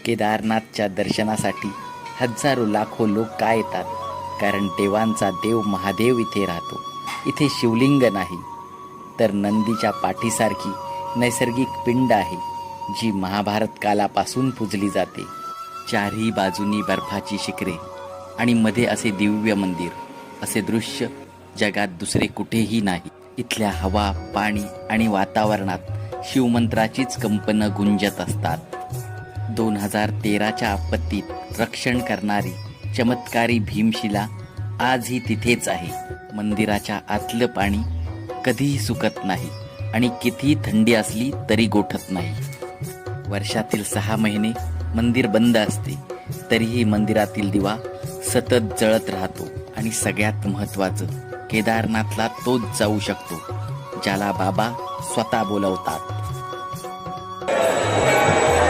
केदारनाथच्या दर्शनासाठी हजारो लाखो लोक का येतात? कारण देवांचा देव महादेव इथे राहतो. इथे शिवलिंग नाही, तर नंदीच्या पाठीसारखी नैसर्गिक पिंड आहे, जी महाभारत कालापासून पूजली जाते. चारही बाजूनी बर्फाची शिखरे आणि मध्ये असे दिव्य मंदिर. असे दृश्य जगात दुसरे कुठेही नाही. इथल्या हवा, पाणी आणि वातावरणात शिवमंत्राचीच कंपनं गुंजत असतात. 2013च्या आपत्तीत रक्षण करणारी चमत्कारी भीमशिला आजही तिथेच आहे. मंदिराच्या आतलं पाणी कधीही सुकत नाही आणि कितीही थंडी असली तरी गोठत नाही. वर्षातील 6 महिने मंदिर बंद असते, तरीही मंदिरातील दिवा सतत जळत राहतो. आणि सगळ्यात महत्त्वाचं, केदारनाथला तोच जाऊ शकतो ज्याला बाबा स्वतः बोलवतात.